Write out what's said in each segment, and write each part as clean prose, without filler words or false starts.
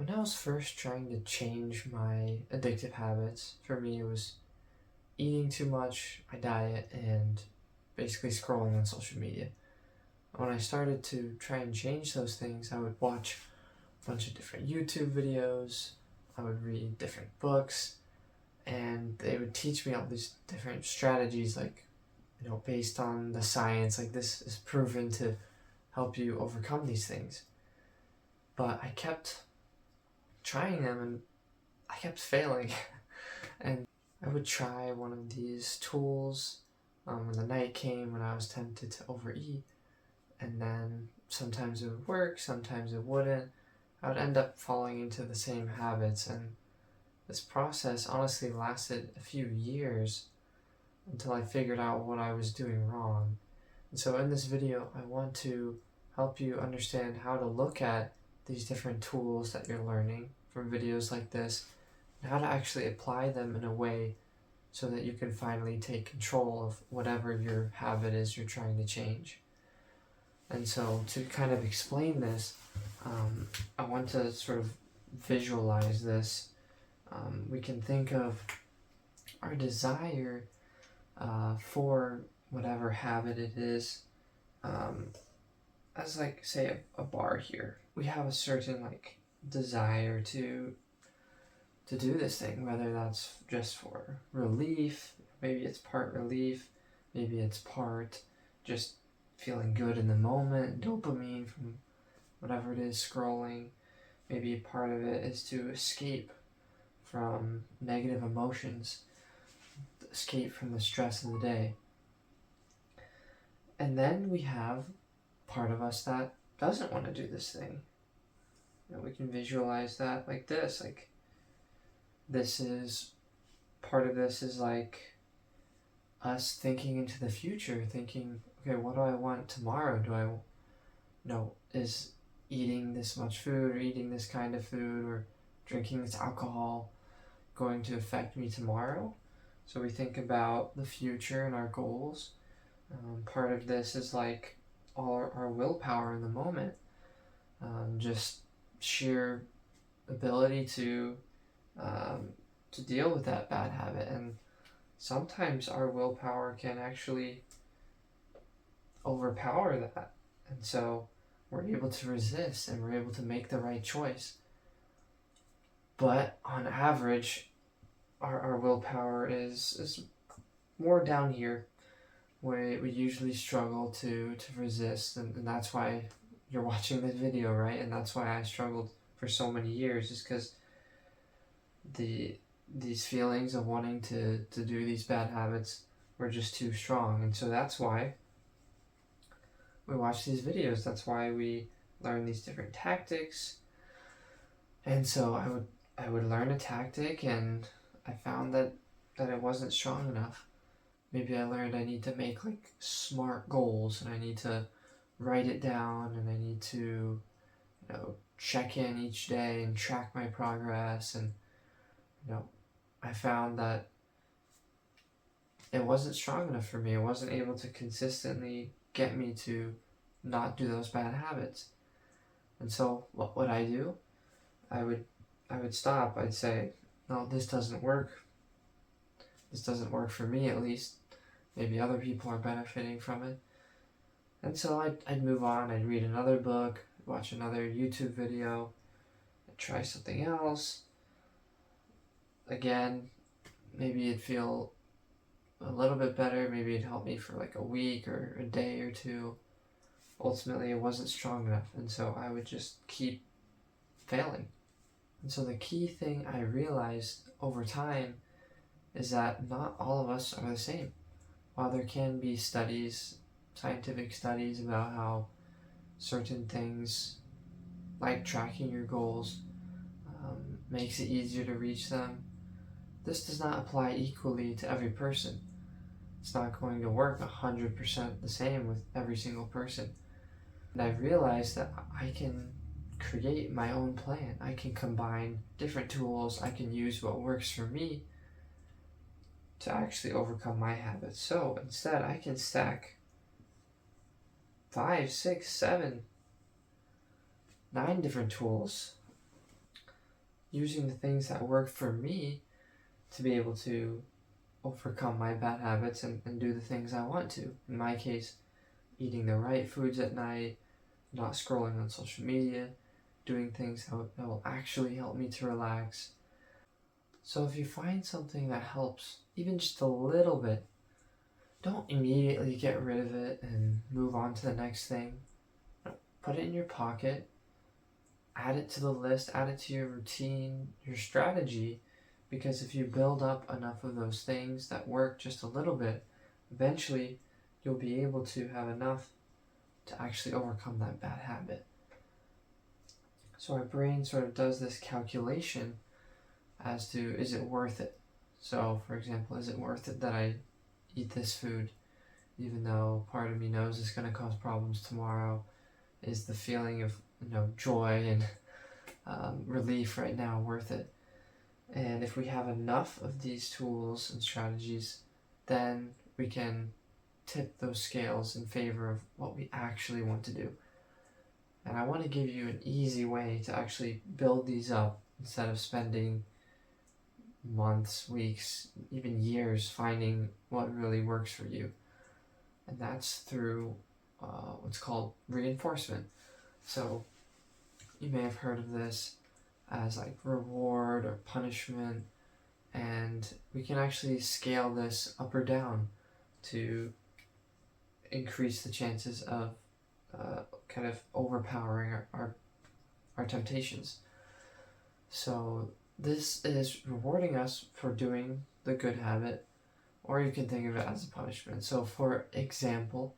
When I was first trying to change my addictive habits, for me it was eating too much, my diet, and basically scrolling on social media. When I started to try and change those things, I would watch a bunch of different YouTube videos, I would read different books, and they would teach me all these different strategies, like, based on the science, like this is proven to help you overcome these things. But I kept trying them and I kept failing. And I would try one of these tools when the night came when I was tempted to overeat, and then sometimes it would work, sometimes it wouldn't. I would end up falling into the same habits, and this process honestly lasted a few years until I figured out what I was doing wrong. And so in this video, I want to help you understand how to look at these different tools that you're learning from videos like this, and how to actually apply them in a way so that you can finally take control of whatever your habit is you're trying to change. And so to kind of explain this, I want to sort of visualize this. We can think of our desire for whatever habit it is as, like, say a bar here. We have a certain desire to do this thing, whether that's just for relief, maybe it's part relief, maybe it's part just feeling good in the moment, dopamine from whatever it is scrolling. Maybe a part of it is to escape from negative emotions, escape from the stress of the day. And then we have part of us that doesn't want to do this thing. We can visualize that like this, part of this is like us thinking into the future, thinking, okay, what do I want tomorrow? Is eating this much food or eating this kind of food or drinking this alcohol going to affect me tomorrow? So we think about the future and our goals. Part of this is like all our willpower in the moment, just sheer ability to deal with that bad habit. And sometimes our willpower can actually overpower that, and so we're able to resist and we're able to make the right choice. But on average, our willpower is more down here. We usually struggle to resist, and that's why you're watching this video, right? And that's why I struggled for so many years, is because these feelings of wanting to do these bad habits were just too strong. And so that's why we watch these videos. That's why we learn these different tactics. And so I would learn a tactic, and I found that it wasn't strong enough. Maybe I learned I need to make smart goals, and I need to write it down, and I need to check in each day and track my progress. And I found that it wasn't strong enough for me. It wasn't able to consistently get me to not do those bad habits. And so what would I do? I would stop. I'd say, no, this doesn't work. This doesn't work for me, at least. Maybe other people are benefiting from it. And so I'd move on. I'd read another book, watch another YouTube video, I'd try something else. Again, maybe it'd feel a little bit better. Maybe it'd help me for a week or a day or two. Ultimately, it wasn't strong enough, and so I would just keep failing. And so the key thing I realized over time is that not all of us are the same. While there can be studies, scientific studies about how certain things, like tracking your goals, makes it easier to reach them, this does not apply equally to every person. It's not going to work 100% the same with every single person. And I realized that I can create my own plan. I can combine different tools. I can use what works for me to actually overcome my habits. So instead, I can stack 5, 6, 7, 9 different tools using the things that work for me to be able to overcome my bad habits and do the things I want to. In my case, eating the right foods at night, not scrolling on social media, doing things that will actually help me to relax. So if you find something that helps, even just a little bit, don't immediately get rid of it and move on to the next thing. Put it in your pocket, add it to the list, add it to your routine, your strategy, because if you build up enough of those things that work just a little bit, eventually you'll be able to have enough to actually overcome that bad habit. So our brain sort of does this calculation as to, is it worth it? So for example, is it worth it that I eat this food even though part of me knows it's going to cause problems tomorrow? Is the feeling of joy and relief right now worth it? And if we have enough of these tools and strategies, then we can tip those scales in favor of what we actually want to do. And I want to give you an easy way to actually build these up instead of spending months, weeks, even years finding what really works for you. And that's through what's called reinforcement. So you may have heard of this as like reward or punishment, and we can actually scale this up or down to increase the chances of kind of overpowering our temptations. So this is rewarding us for doing the good habit, or you can think of it as a punishment. So for example,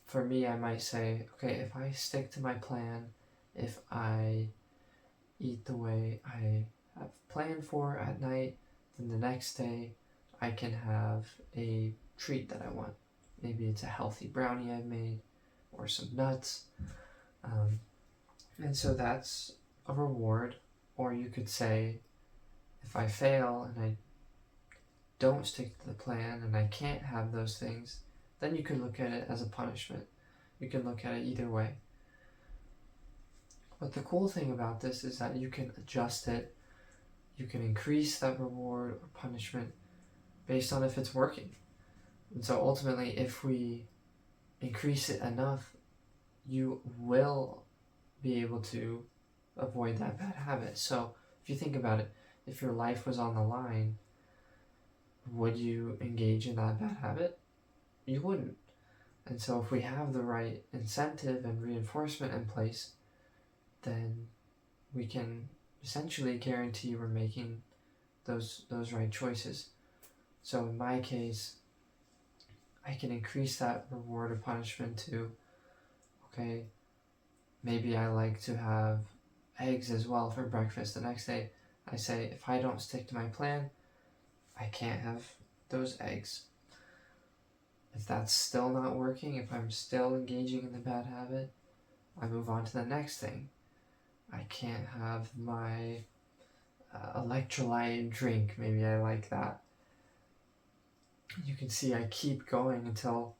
for me, I might say, okay, if I stick to my plan, if I eat the way I have planned for at night, then the next day I can have a treat that I want. Maybe it's a healthy brownie I've made, or some nuts. And so that's a reward. Or you could say, if I fail and I don't stick to the plan and I can't have those things, then you could look at it as a punishment. You can look at it either way. But the cool thing about this is that you can adjust it. You can increase that reward or punishment based on if it's working. And so ultimately, if we increase it enough, you will be able to avoid that bad habit. So if you think about it, if your life was on the line, would you engage in that bad habit? You wouldn't. And so if we have the right incentive and reinforcement in place, then we can essentially guarantee we're making those right choices. So in my case, I can increase that reward or punishment to, okay, maybe I like to have eggs as well for breakfast. The next day, I say, if I don't stick to my plan, I can't have those eggs. If that's still not working, if I'm still engaging in the bad habit, I move on to the next thing. I can't have my electrolyte drink. Maybe I like that. You can see I keep going until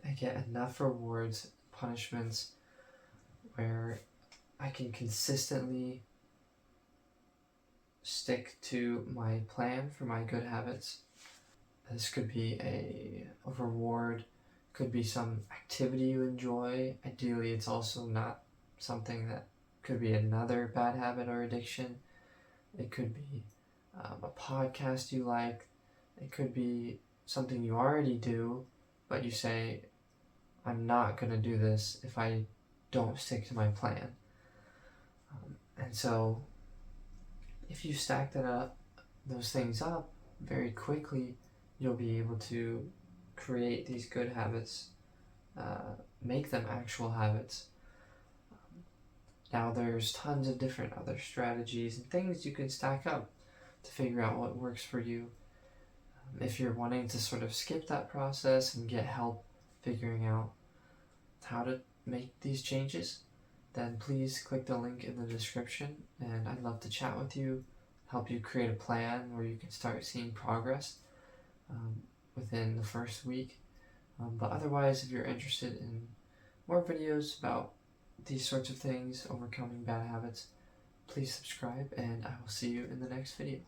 I get enough rewards, punishments, where I can consistently stick to my plan for my good habits. This could be a reward, could be some activity you enjoy. Ideally, it's also not something that could be another bad habit or addiction. It could be a podcast you like. It could be something you already do, but you say, I'm not going to do this if I don't stick to my plan. And so if you stack those things up very quickly, you'll be able to create these good habits, make them actual habits. Now there's tons of different other strategies and things you can stack up to figure out what works for you. If you're wanting to sort of skip that process and get help figuring out how to make these changes, then please click the link in the description, and I'd love to chat with you, help you create a plan where you can start seeing progress within the first week. But otherwise, if you're interested in more videos about these sorts of things, overcoming bad habits, please subscribe, and I will see you in the next video.